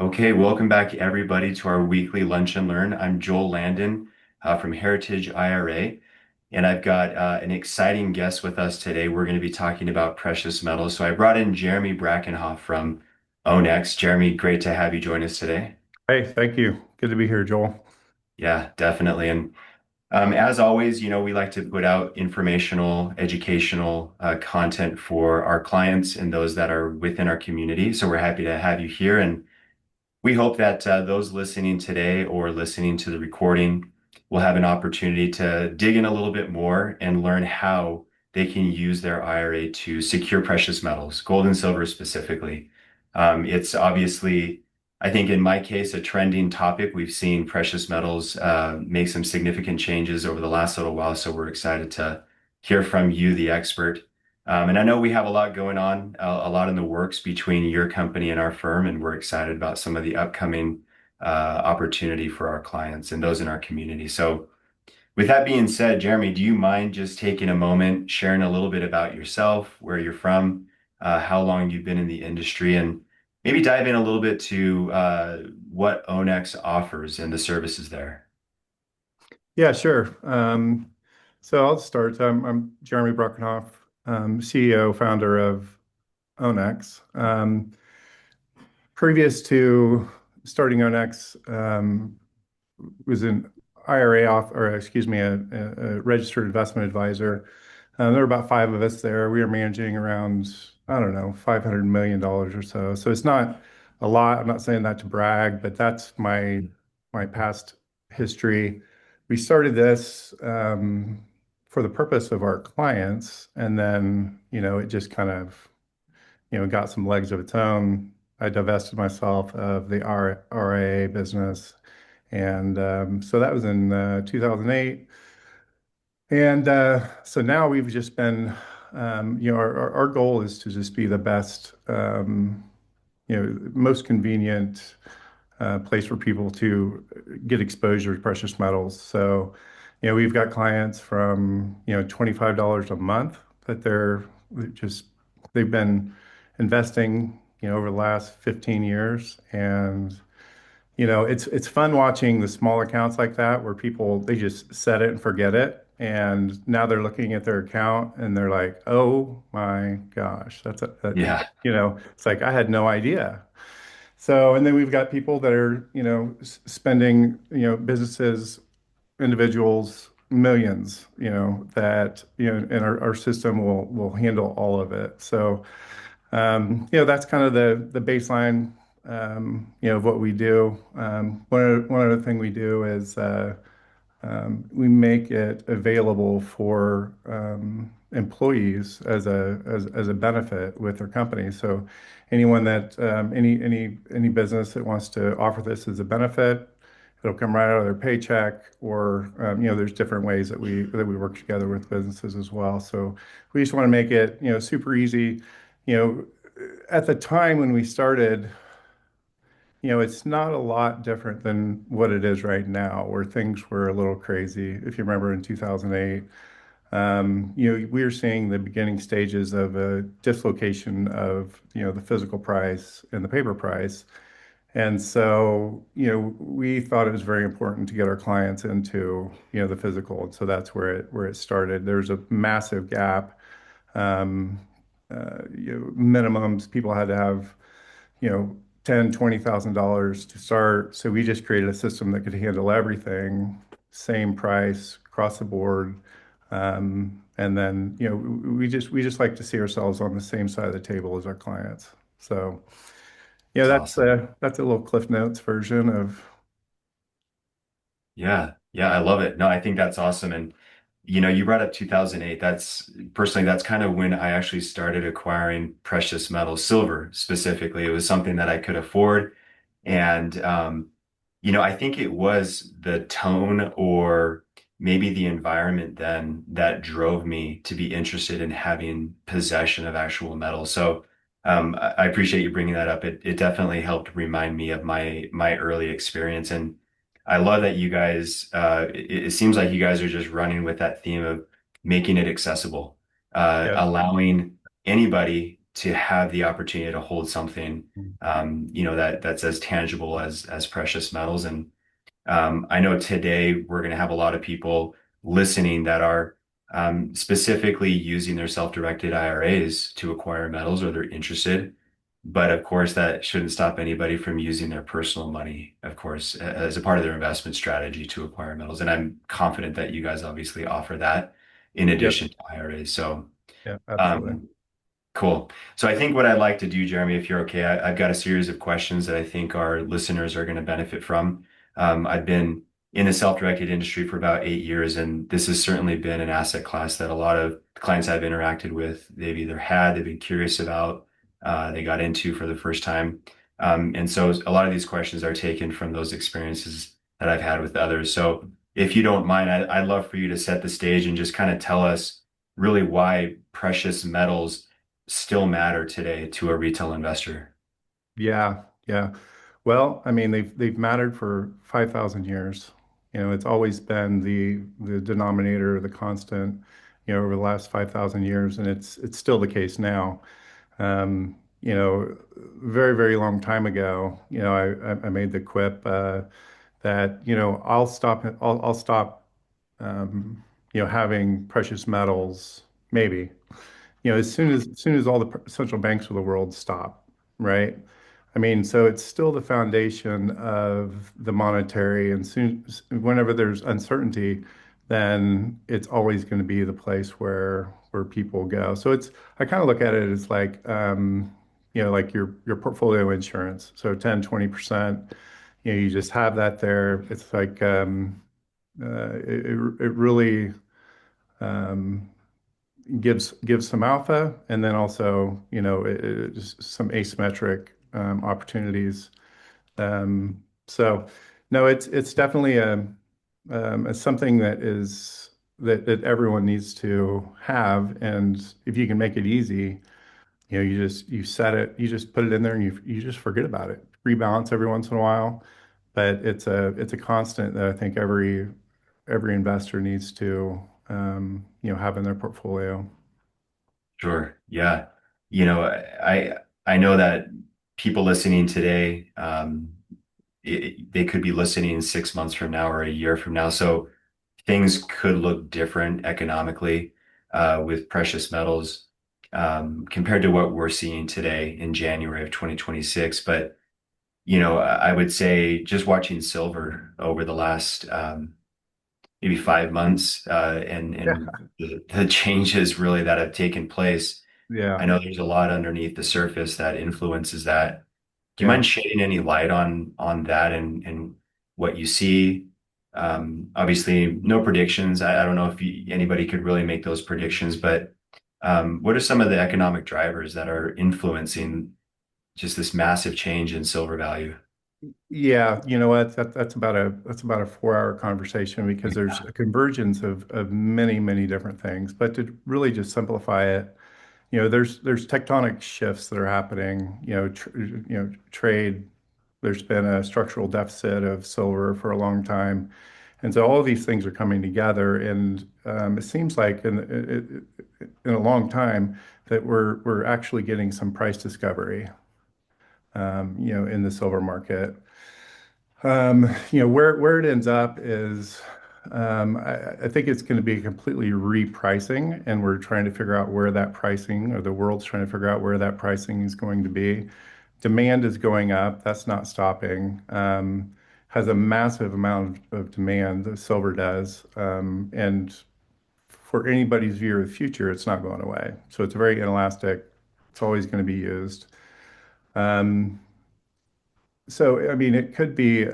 Okay, welcome back everybody to our weekly Lunch and Learn. I'm Joel Landon from Heritage IRA, and I've got an exciting guest with us today. We're going to be talking about precious metals. So I brought in Jeremy Brackenhoff from OWNx. Jeremy, great to have you join us today. Hey, thank you. Good to be here, Joel. Yeah, definitely. And as always, we like to put out informational, educational content for our clients and those that are within our community. So we're happy to have you here. And we hope that those listening today or listening to the recording will have an opportunity to dig in a little bit more and learn how they can use their IRA to secure precious metals, gold and silver specifically. It's obviously, I think in my case, a trending topic. We've seen precious metals make some significant changes over the last little while, so we're excited to hear from you, the expert. And I know we have a lot going on, a lot in the works between your company and our firm, and we're excited about some of the upcoming opportunity for our clients and those in our community. So, with that being said, Jeremy, do you mind just taking a moment, sharing a little bit about yourself, where you're from, how long you've been in the industry, and maybe dive in a little bit to what OWNx offers and the services there? Yeah, sure. So I'll start. I'm Jeremy Bruckenoff, CEO, founder of OwnX. Previous to starting OwnX, was an IRA off, or excuse me, a registered investment advisor. There were about five of us there. We were managing around, I don't know, $500 million or so. So it's not a lot. I'm not saying that to brag, but that's my past history. We started this for the purpose of our clients, and then, it just kind of, got some legs of its own. I divested myself of the RIA business, and so that was in 2008. And so now we've just been, our goal is to just be the best, most convenient place for people to get exposure to precious metals. So, we've got clients from, $25 a month that just, they've been investing, over the last 15 years. And it's fun watching the small accounts like that where people they just set it and forget it. And now they're looking at their account and they're like, oh my gosh, Yeah, it's like I had no idea. So, and then we've got people that are, spending, businesses, individuals, millions, that, and our system will handle all of it. So, that's kind of the baseline, of what we do. One other thing we do is we make it available for employees as a benefit with their company. So anyone that any business that wants to offer this as a benefit, it'll come right out of their paycheck, or there's different ways that we work together with businesses as well. So we just want to make it super easy. You know, at the time when we started, it's not a lot different than what it is right now, where things were a little crazy. If you remember in 2008, we were seeing the beginning stages of a dislocation of, the physical price and the paper price. And so, we thought it was very important to get our clients into, the physical. And so that's where it started. There's a massive gap. Um, Minimums people had to have, ten, $20,000 to start. So we just created a system that could handle everything, same price across the board. And then, we just like to see ourselves on the same side of the table as our clients. So, that's awesome. that's a little Cliff Notes version of. Yeah, yeah, I love it. No, I think that's awesome. And you brought up 2008. That's personally, that's kind of when I actually started acquiring precious metals, silver specifically. It was something that I could afford. And, I think it was the tone or maybe the environment then that drove me to be interested in having possession of actual metal. So, I appreciate you bringing that up. It definitely helped remind me of my early experience. And I love that you guys, it seems like you guys are just running with that theme of making it accessible, Yes. allowing anybody to have the opportunity to hold something, that's as tangible as precious metals. And I know today we're going to have a lot of people listening that are specifically using their self-directed IRAs to acquire metals or they're interested. But of course, that shouldn't stop anybody from using their personal money, of course, as a part of their investment strategy to acquire metals. And I'm confident that you guys obviously offer that in Yep. addition to IRAs. So, Yeah, absolutely. um, cool. So I think what I'd like to do, Jeremy, if you're okay, I've got a series of questions that I think our listeners are going to benefit from. I've been in the self-directed industry for about 8 years, and this has certainly been an asset class that a lot of clients I've interacted with, they've been curious about, they got into for the first time. And so a lot of these questions are taken from those experiences that I've had with others. So if you don't mind, I'd love for you to set the stage and just kind of tell us really why precious metals still matter today to a retail investor. Yeah, yeah. Well, I mean, they've mattered for 5,000 years. It's always been the denominator, the constant, over the last 5,000 years, and it's still the case now. Very, very long time ago, I made the quip that, I'll stop, having precious metals, maybe. As soon as all the central banks of the world stop, right? I mean, so it's still the foundation of the monetary, and whenever there's uncertainty, then it's always going to be the place where people go. So I kind of look at it as like like your portfolio insurance. So 10, 20%, you just have that there. It's like it really um, gives some alpha, and then also just some asymmetric opportunities. So no, it's definitely a something that everyone needs to have, and if you can make it easy, you set it, you just put it in there, and you just forget about it. Rebalance every once in a while, but it's a constant that I think every investor needs to have in their portfolio. Sure. Yeah. I know that people listening today, they could be listening 6 months from now or a year from now. So things could look different economically with precious metals compared to what we're seeing today in January of 2026. But I would say just watching silver over the last maybe 5 months and Yeah. the changes really that have taken place. I Yeah. know there's a lot underneath the surface that influences that. Do you Yeah. mind shedding any light on that and what you see? Obviously, no predictions. I don't know if anybody could really make those predictions, but what are some of the economic drivers that are influencing just this massive change in silver value? Yeah, you know what? That's about a 4-hour conversation because there's a convergence of many, many different things. But to really just simplify it, there's tectonic shifts that are happening. Trade. There's been a structural deficit of silver for a long time, and so all of these things are coming together. And it seems like in a long time that we're actually getting some price discovery, in the silver market. Where it ends up is, I think it's going to be completely repricing, and we're trying to figure out where that pricing, or the world's trying to figure out where that pricing is going to be. Demand is going up. That's not stopping. Has a massive amount of demand, the silver does. And for anybody's view of the future, it's not going away. So it's very inelastic. It's always going to be used. Um, so, I mean, it could be.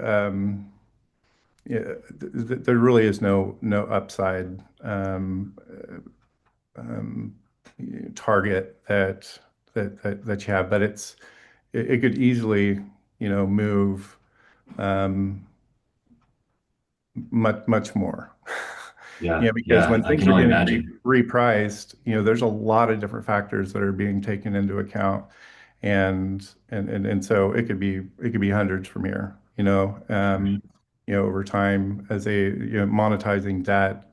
Yeah, there really is no upside um, target that you have, but it could easily, move um, much more. Yeah, Because yeah, when I things can are only getting imagine. repriced, there's a lot of different factors that are being taken into account, and so it could be hundreds from here. Over time as monetizing debt.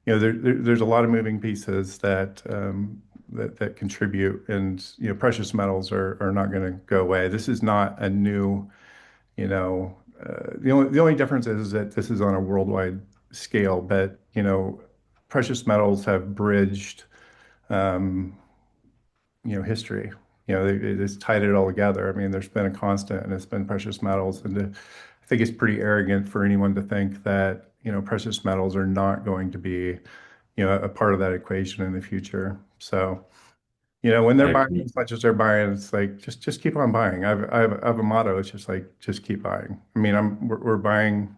There's a lot of moving pieces that that contribute, and precious metals are not going to go away. This is not a new, the only difference is that this is on a worldwide scale, but precious metals have bridged um, history. It's tied it all together. I mean, there's been a constant, and it's been precious metals. And I think it's pretty arrogant for anyone to think that, precious metals are not going to be, a part of that equation in the future. So, when they're I buying agree. as much as they're buying, it's like just keep on buying. I have a motto. It's just like just keep buying. I mean, we're buying,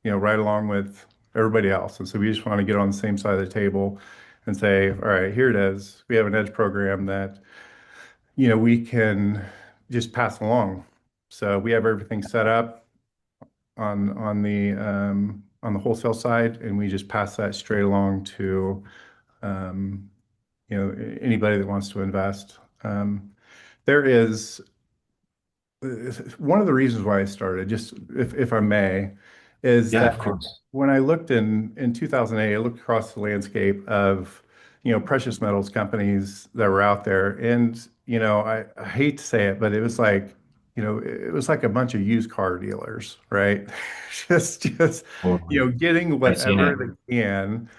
right along with everybody else, and so we just want to get on the same side of the table and say, all right, here it is. We have an edge program that we can just pass along. So we have everything set up on the wholesale side, and we just pass that straight along to um, anybody that wants to invest. There is one of the reasons why I started, just if I may, is Yeah, that of course. when I looked in 2008, I looked across the landscape of precious metals companies that were out there, and I hate to say it, but it was like a bunch of used car dealers, right? Just Totally. getting I've seen whatever it. they can.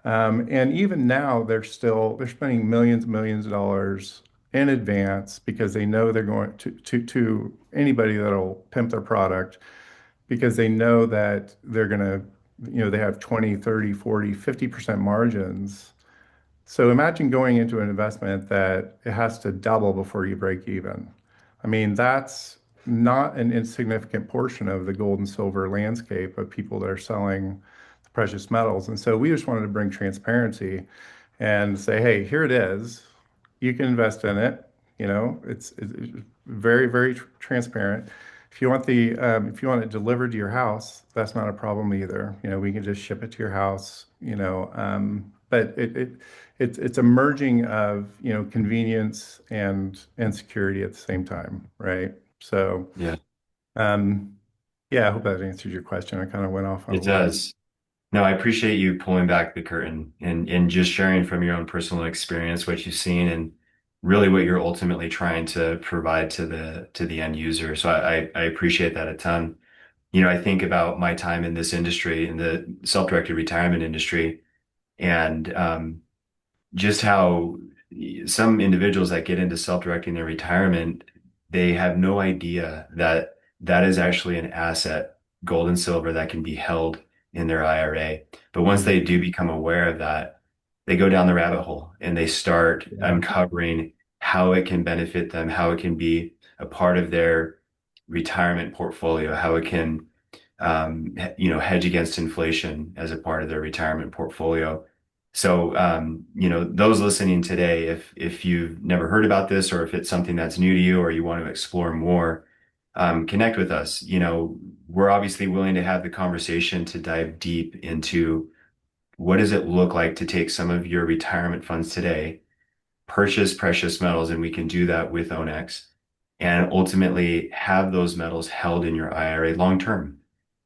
And even now, they're spending millions and millions of dollars in advance because they know they're going to anybody that'll pimp their product, because they know that they're going to, they have 20, 30, 40, 50% margins. So imagine going into an investment that it has to double before you break even. I mean, that's not an insignificant portion of the gold and silver landscape of people that are selling the precious metals. And so we just wanted to bring transparency and say, hey, here it is. You can invest in it. It's very, very transparent. If you want it delivered to your house, that's not a problem either. We can just ship it to your house. But it's a merging of convenience and security at the same time, right? So Yeah, um, yeah, I hope that answers your question. I kind of went off on a it little. does. No, I appreciate you pulling back the curtain and just sharing from your own personal experience what you've seen and really what you're ultimately trying to provide to the end user. So I appreciate that a ton. I think about my time in this industry, in the self-directed retirement industry, and just how some individuals that get into self-directing their retirement, they have no idea that that is actually an asset, gold and silver, that can be held in their IRA. But once Mhm. they do become aware of that, they go down the rabbit hole and they start Yeah. uncovering how it can benefit them, how it can be a part of their retirement portfolio, how it can hedge against inflation as a part of their retirement portfolio. So, those listening today, if you've never heard about this, or if it's something that's new to you, or you want to explore more, connect with us. We're obviously willing to have the conversation to dive deep into what does it look like to take some of your retirement funds today, purchase precious metals, and we can do that with OWNx, and ultimately have those metals held in your IRA long term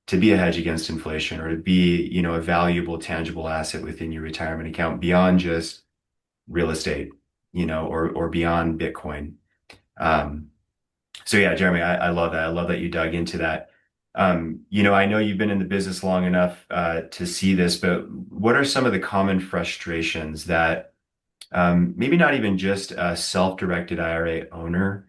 to be a hedge against inflation or to be, a valuable, tangible asset within your retirement account beyond just real estate, or beyond Bitcoin. Um, so yeah, Jeremy, I love that. I love that you dug into that. I know you've been in the business long enough to see this, but what are some of the common frustrations that maybe not even just a self-directed IRA owner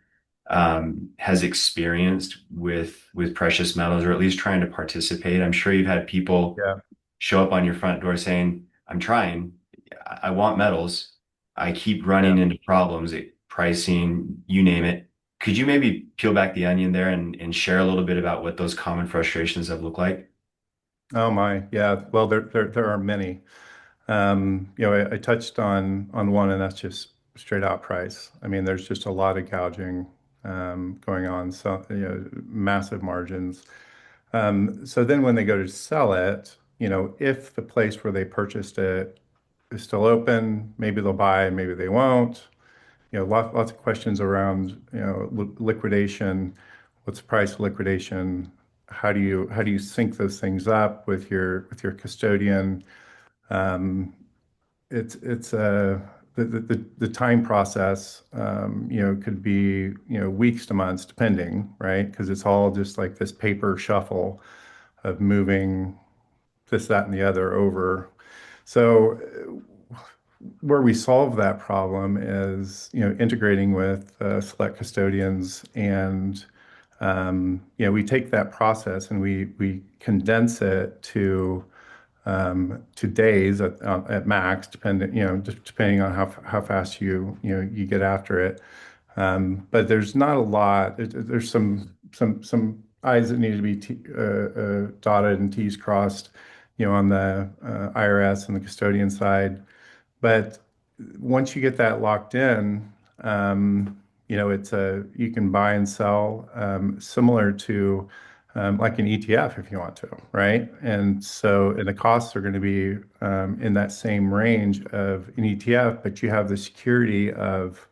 has experienced with precious metals, or at least trying to participate? I'm sure you've had people Yeah. show up on your front door saying, "I'm trying. I want metals. I keep running Yeah. into problems, pricing, you name it." Could you maybe peel back the onion there and share a little bit about what those common frustrations have looked like? Oh my. Yeah. Well, there are many. I touched on one, and that's just straight out price. I mean, there's just a lot of gouging going on, so massive margins. So then when they go to sell it, if the place where they purchased it is still open, maybe they'll buy, maybe they won't. Lots of questions around, liquidation. What's the price of liquidation? How do you sync those things up with your custodian? Um, it's the time process, could be, weeks to months, depending, right? Because it's all just like this paper shuffle of moving this, that, and the other over. So where we solve that problem is, integrating with select custodians, and we take that process and we condense it to days at max, just depending on how fast you get after it. But there's not a lot. There's some I's that need to be dotted and T's crossed, on the IRS and the custodian side. But once you get that locked in, you can buy and sell, similar to like an ETF if you want to, right? And the costs are going to be in that same range of an ETF, but you have the security of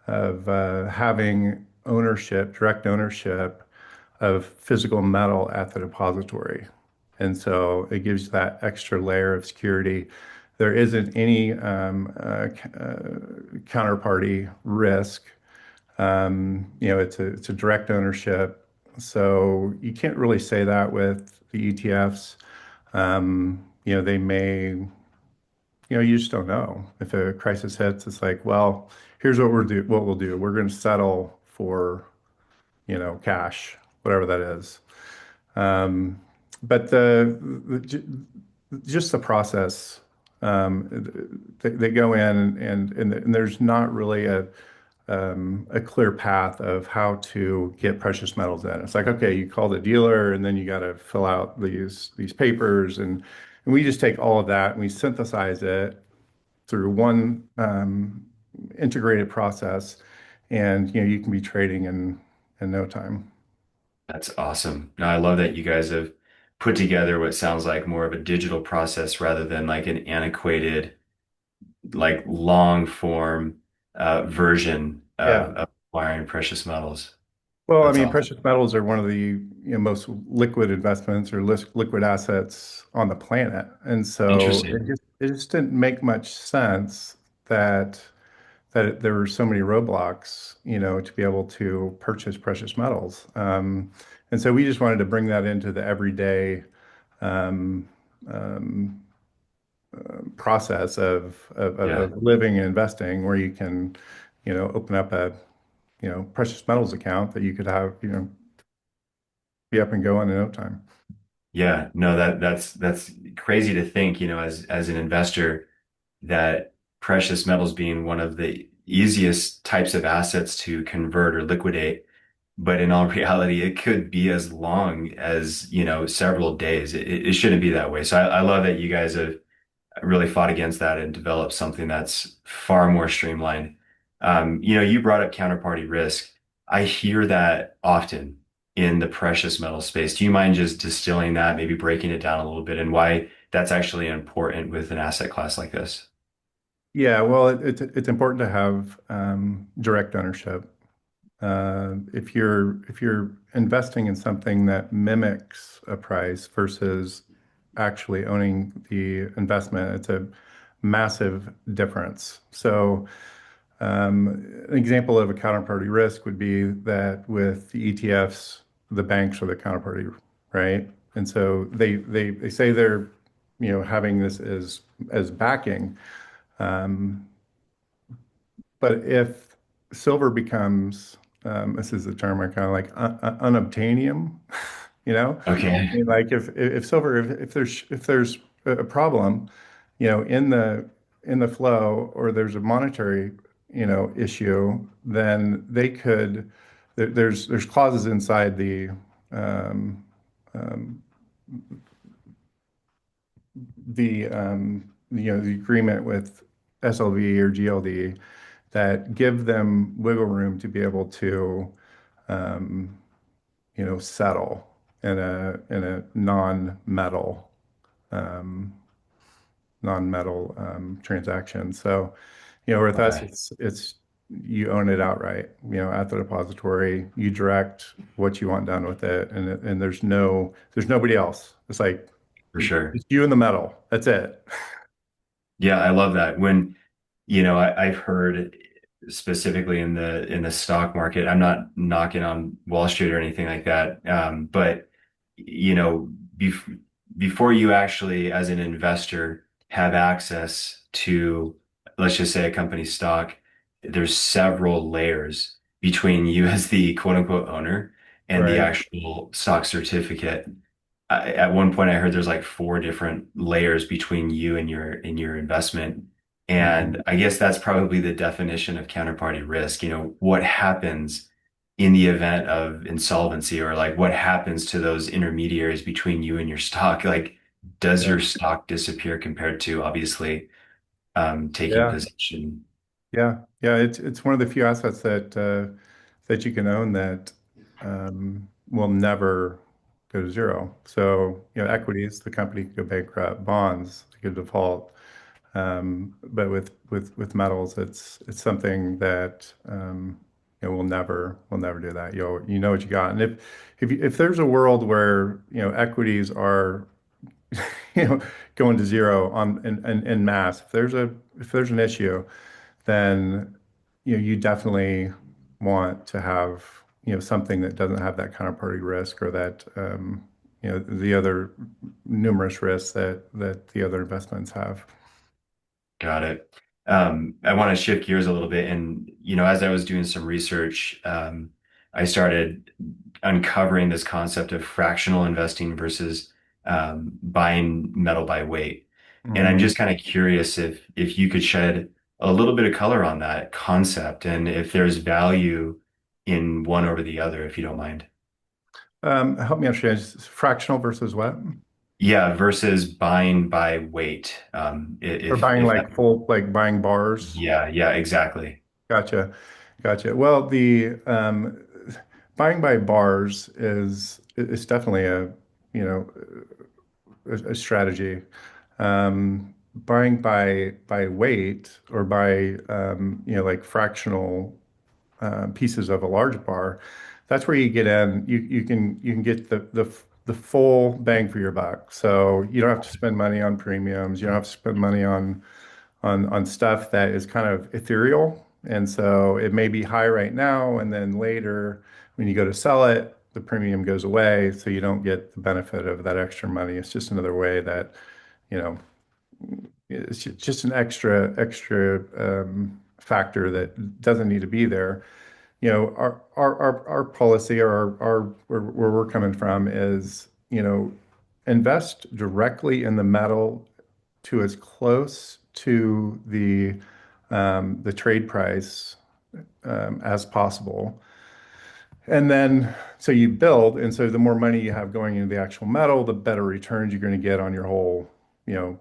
having ownership, direct ownership of physical metal at the depository. And so it gives that extra layer of security. There isn't any counterparty risk. It's a direct ownership. So you can't really say that with the ETFs. They may, you just don't know. If a crisis hits, it's like, well, here's what we'll do. We're going to settle for, cash, whatever that is. Um, but just the process, they go in, and there's not really a clear path of how to get precious metals in. It's like, okay, you call the dealer, and then you got to fill out these papers, and we just take all of that and we synthesize it through one integrated process, and you can be trading in no time. That's awesome. No, I love that you guys have put together what sounds like more of a digital process rather than like an antiquated, like long form version Yeah. of acquiring precious metals. Well, I That's mean, awesome. precious metals are one of the most liquid investments or liquid assets on the planet, and so Interesting. it just didn't make much sense that there were so many roadblocks, to be able to purchase precious metals. And so we just wanted to bring that into the everyday um, um, process Yeah. of living and investing, where you can, open up a, precious metals account that you could have, be up and going in no time. Yeah. No, that's crazy to think, as an investor that precious metals being one of the easiest types of assets to convert or liquidate. But in all reality, it could be as long as, several days. It shouldn't be that way. So I love that you guys have really fought against that and developed something that's far more streamlined. You brought up counterparty risk. I hear that often in the precious metal space. Do you mind just distilling that, maybe breaking it down a little bit and why that's actually important with an asset class like this? Yeah, well, it's important to have direct ownership. If you're investing in something that mimics a price versus actually owning the investment, it's a massive difference. So, an example of a counterparty risk would be that with the ETFs, the banks are the counterparty, right? And so they say they're, having this as backing. Um, but if silver becomes, this is the term I kind of like, unobtainium, you know, Okay. I mean, like if silver, if there's a problem, in the flow, or there's a monetary, issue, then there's clauses inside um, um, the agreement with SLV or GLD that give them wiggle room to be able to, um, settle in a um, non-metal transaction. So, with us, Okay. it's you own it outright, at the depository. You direct what you want done with it, and there's nobody else. It's like For sure. it's you and the metal. That's it. Yeah, I love that. I've heard specifically in the stock market. I'm not knocking on Wall Street or anything like that, but you know, bef before you actually, as an investor, have access to, let's just say, a company's stock, there's several layers between you as the quote unquote owner and the Right. actual stock certificate. At one point, I heard there's like four different layers between you and your investment. Mhm. And I guess that's probably the definition of counterparty risk. What happens in the event of insolvency, or like what happens to those intermediaries between you and your stock? Like, does Yeah. your stock disappear compared to obviously taking Yeah. possession? Yeah. It's one of the few assets that you can own that will never go to zero. So, equities, the company could go bankrupt, bonds, they could default. But with metals, it's something that will never do that. You know what you got. And if there's a world where equities are you know going to zero in mass, if there's an issue, then you definitely want to have something that doesn't have that counterparty risk or that the other numerous risks that the other investments have. Got it. I want to shift gears a little bit. And, as I was doing some research, I started uncovering this concept of fractional investing versus buying metal by weight. And I'm Mhm. just kind of curious if you could shed a little bit of color on that concept and if there's value in one over the other, if you don't mind. Help me understand. Fractional versus what? Yeah, versus buying by weight. Or buying If that, like full, like buying bars. yeah, exactly. Gotcha. Gotcha. Well, the buying by bars is definitely a strategy. Buying by weight or by like fractional pieces of a large bar, that's where you get in. You can get the full bang for your buck. So you don't have to spend money on premiums. You don't have to spend money on stuff that is kind of ethereal. And so it may be high right now, and then later when you go to sell it, the premium goes away, so you don't get the benefit of that extra money. It's just another way that, you know, it's just an extra factor that doesn't need to be there. Our policy or where we're coming from is, invest directly in the metal to as close to the trade price as possible. And then so you build, and so the more money you have going into the actual metal, the better returns you're going to get on your whole,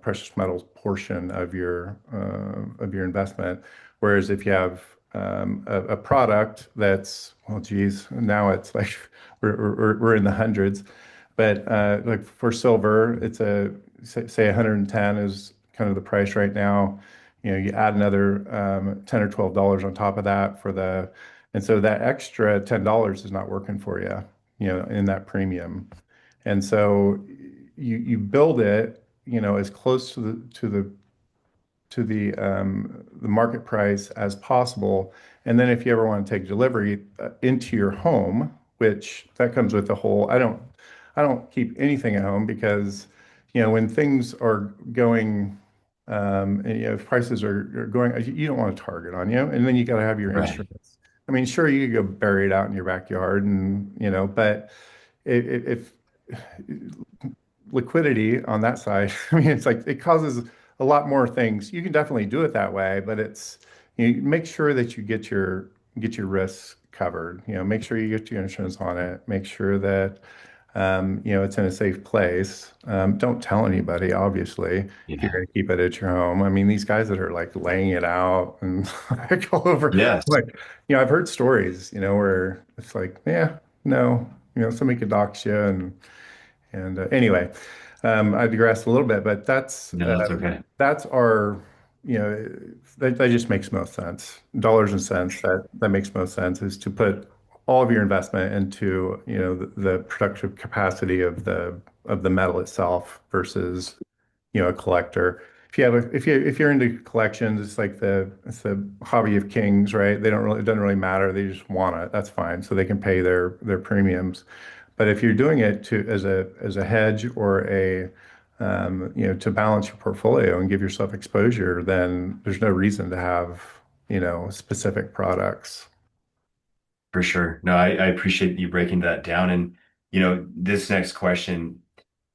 precious metals portion of your investment. Whereas if you have a product that's, well, geez, now it's like we're in the hundreds, but like for silver, it's say 110 is kind of the price right now. You add another 10 or $12 on top of that and so that extra $10 is not working for you, in that premium. And so you build it, as close to the market price as possible. And then if you ever want to take delivery into your home, which that comes with the whole, I don't keep anything at home because, when things are going, and, if prices are going, you don't want a target on you, and then you got to have your Right. insurance. I mean, sure, you could go bury it out in your backyard, and but if liquidity on that side. I mean, it's like it causes a lot more things. You can definitely do it that way, but make sure that you get your risks covered. Make sure you get your insurance on it. Make sure that it's in a safe place. Don't tell anybody, obviously, if you're Yeah. going to keep it at your home. I mean, these guys that are like laying it out and like all over, Yes. like, I've heard stories, where it's like, yeah, no, somebody could dox you and anyway, I digressed a little bit, but No, that's okay. that's our, that just makes most sense. Dollars and cents, that makes most sense is to put all of your investment into, the productive capacity of the metal itself versus, a collector. if you're into collections, it's the hobby of kings, right? They don't really, it doesn't really matter. They just want it. That's fine. So they can pay their premiums. But if you're doing it to as a hedge or a to balance your portfolio and give yourself exposure, then there's no reason to have, specific products. For sure. No, I appreciate you breaking that down. And, this next question,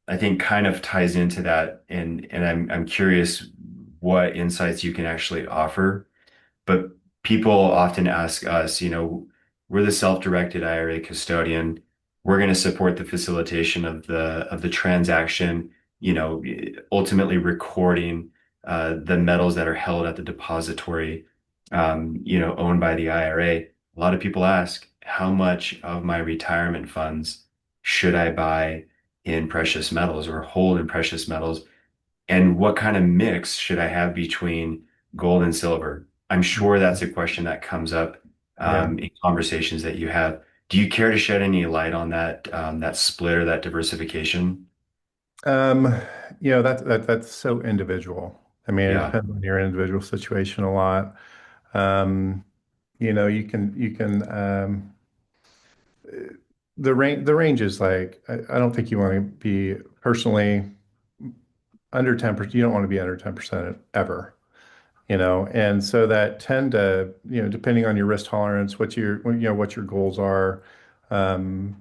I think kind of ties into that. And I'm curious what insights you can actually offer. But people often ask us, we're the self-directed IRA custodian. We're going to support the facilitation of the transaction, ultimately recording the metals that are held at the depository, owned by the IRA. A lot of people ask, how much of my retirement funds should I buy in precious metals or hold in precious metals? And what kind of mix should I have between gold and silver? I'm sure that's a question that comes up Yeah. in conversations that you have. Do you care to shed any light on that split or that diversification? Um, that's so individual. I mean, it Yeah, depends on your individual situation a lot. Um, you can the range is like I don't think you want to be personally under 10%. You don't want to be under 10% ever, and so that tend to, depending on your risk tolerance, what your goals are, um,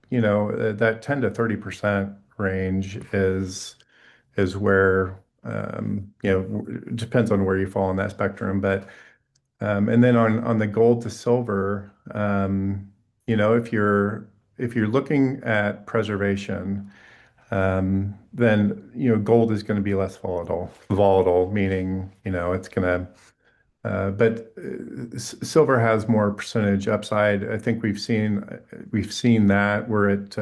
that 10 to 30% range is where, it depends on where you fall on that spectrum. But and then on the gold to silver, if you're looking at preservation, then gold is going to be less volatile. Volatile meaning it's going to. But silver has more percentage upside. I think we've seen that we're at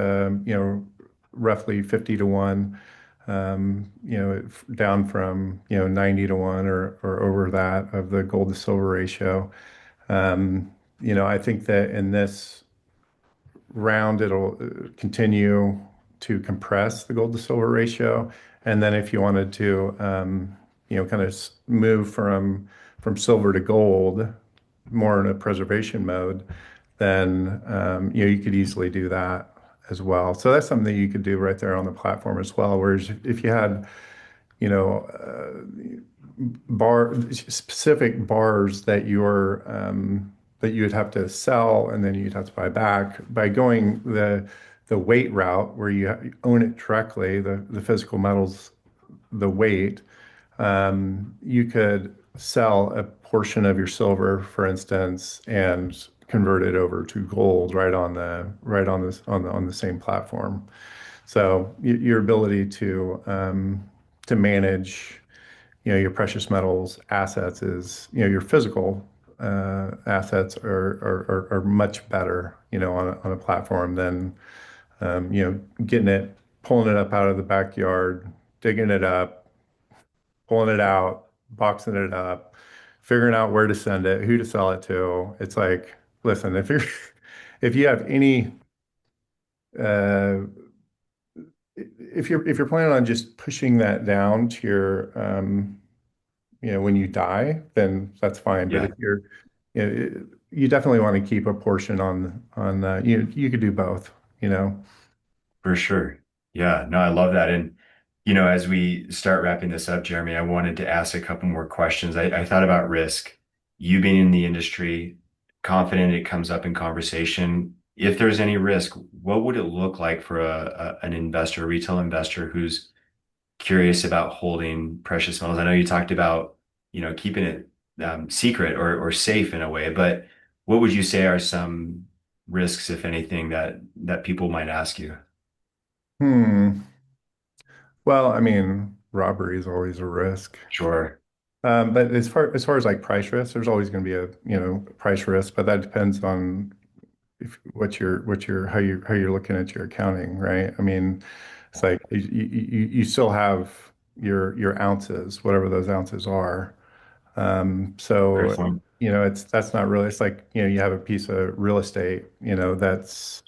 roughly 50 to 1, down from 90 to 1 or over that of the gold to silver ratio. I think that in this round, it'll continue to compress the gold to silver ratio. And then if you wanted to, kind of move from silver to gold, more in a preservation mode, then you could easily do that as well. So that's something that you could do right there on the platform as well. Whereas if you had, you know, bar specific bars that you would have to sell and then you'd have to buy back by going the weight route where you own it directly, the physical metals, the weight, you could sell a portion of your silver, for instance, and convert it over to gold right on the same platform. So your ability to manage, your precious metals assets is, your physical assets are much better, on a platform than, getting it, pulling it up out of the backyard, digging it up, pulling it out, boxing it up, figuring out where to send it, who to sell it to. It's like, listen, if you have any, uh, if you're planning on just pushing that down to your, when you die, then that's fine. But if yeah. you definitely want to keep a portion you could do both, you know. For sure. Yeah, no, I love that. And, as we start wrapping this up, Jeremy, I wanted to ask a couple more questions. I thought about risk. You being in the industry, confident it comes up in conversation. If there's any risk, what would it look like for an investor, a retail investor who's curious about holding precious metals? I know you talked about, keeping it secret or safe in a way, but what would you say are some risks, if anything, that people might ask you? Hmm. Well, I mean, robbery is always a risk. Sure. But as far as like price risk, there's always going to be a, price risk, but that depends on if how you're looking at your accounting, right? I mean, it's like you still have your ounces, whatever those ounces are. Fair So, point. that's not really, it's like, you have a piece of real estate, that's,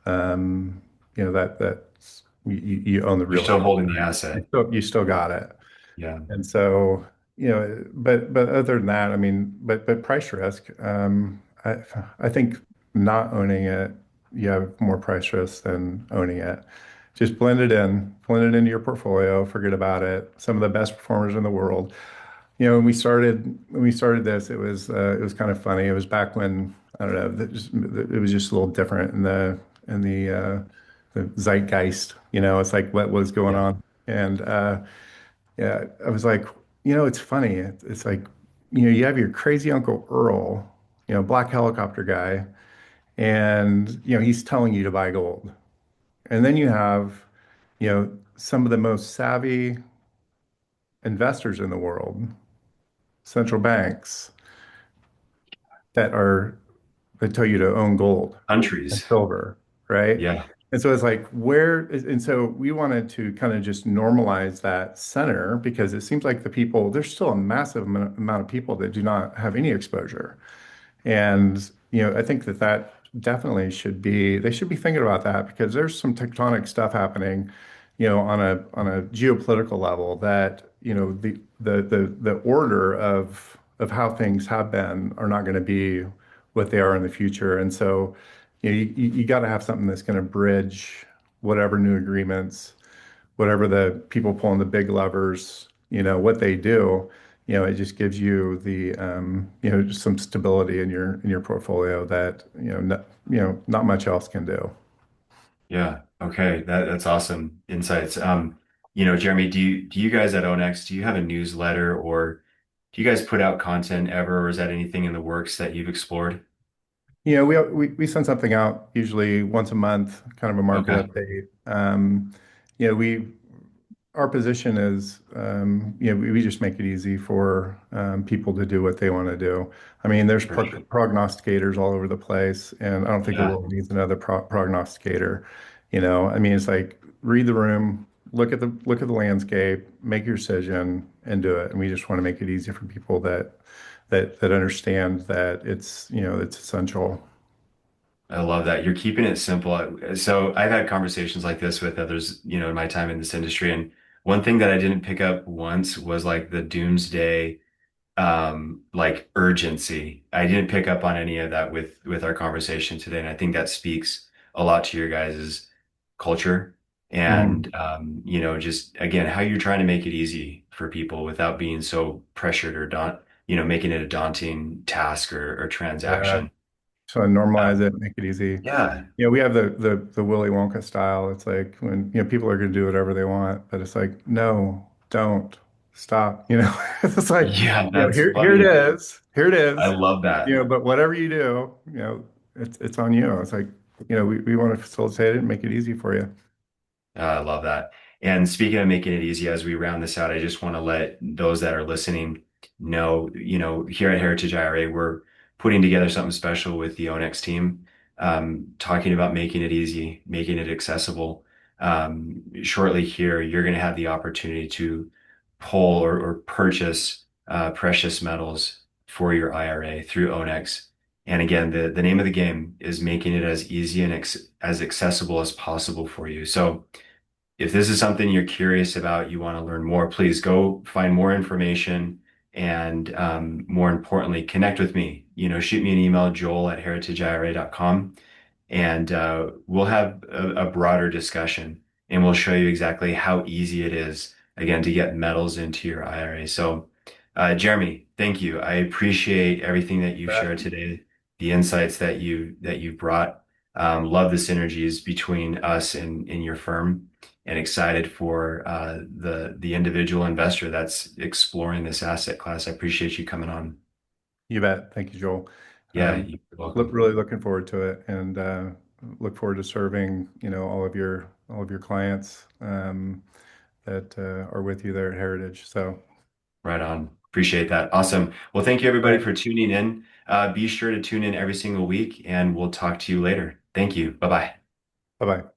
that's, you own the You're real still estate. holding the You asset. still, you still got it. Yeah. And so, but other than that, I mean, but price risk, I think not owning it, you have more price risk than owning it. Just blend it into your portfolio, forget about it. Some of the best performers in the world. When we started this, it was kind of funny. It was back when I don't know, it was just a little different in the zeitgeist. It's like what was going Yeah. on, and yeah, I was like, it's funny. It's like, you have your crazy Uncle Earl, black helicopter guy, and he's telling you to buy gold, and then you have some of the most savvy investors in the world, central banks that tell you to own gold and Countries. silver, right? Yeah. And so it's like and so we wanted to kind of just normalize that center because it seems like there's still a massive amount of people that do not have any exposure. And, I think that definitely they should be thinking about that because there's some tectonic stuff happening, on a geopolitical level that, the order of how things have been are not going to be what they are in the future. And so, you got to have something that's going to bridge whatever new agreements, whatever the people pulling the big levers, what they do, it just gives you just some stability in your portfolio that, not much else can do. Yeah. Okay. That's awesome insights. Jeremy, do you guys at OWNx, do you have a newsletter or do you guys put out content ever, or is that anything in the works that you've explored? We send something out usually once a month, kind of a market Okay. update. You know, we Our position is, we just make it easy for people to do what they want to do. I mean, there's For sure. prognosticators all over the place, and I don't think the Yeah. world needs another prognosticator. I mean, it's like read the room, look at the landscape, make your decision, and do it. And we just want to make it easy for people that understand that it's essential. I love that. You're keeping it simple. So I've had conversations like this with others, in my time in this industry. And one thing that I didn't pick up once was like the doomsday like urgency. I didn't pick up on any of that with our conversation today, and I think that speaks a lot to your guys' culture Mhm. and just again how you're trying to make it easy for people without being so pressured or making it a daunting task or Yeah. transaction. So normalize Um, it, make it easy. yeah, We have the Willy Wonka style. It's like when, people are going to do whatever they want, but it's like, no, don't stop. It's like, yeah, that's here it funny. is, here it I is. love that. But whatever you do, it's on you. It's like, we want to facilitate it and make it easy for you. I love that. And speaking of making it easy, as we round this out, I just want to let those that are listening know, here at Heritage IRA, we're putting together something special with the OWNx team, talking about making it easy, making it accessible. Shortly here, you're going to have the opportunity to pull or purchase precious metals for your IRA through OWNx. And again, the name of the game is making it as easy and as accessible as possible for you. So, if this is something you're curious about, you want to learn more, please go find more information and more importantly, connect with me. Shoot me an email, joel@heritageira.com, and we'll have a broader discussion and we'll show you exactly how easy it is, again, to get metals into your IRA. So, Jeremy, thank you. I appreciate everything that you've shared today, the insights that you've brought. Love the synergies between us and your firm, and excited for the individual investor that's exploring this asset class. I appreciate you coming on. You bet. Thank you, Joel. Yeah, Um, you're welcome. Really looking forward to it, and look forward to serving, all of your clients that are with you there at Heritage. So, Right on. Appreciate that. Awesome. Well, thank you all everybody right. for tuning in. Be sure to tune in every single week, and we'll talk to you later. Thank you. Bye bye. Bye-bye.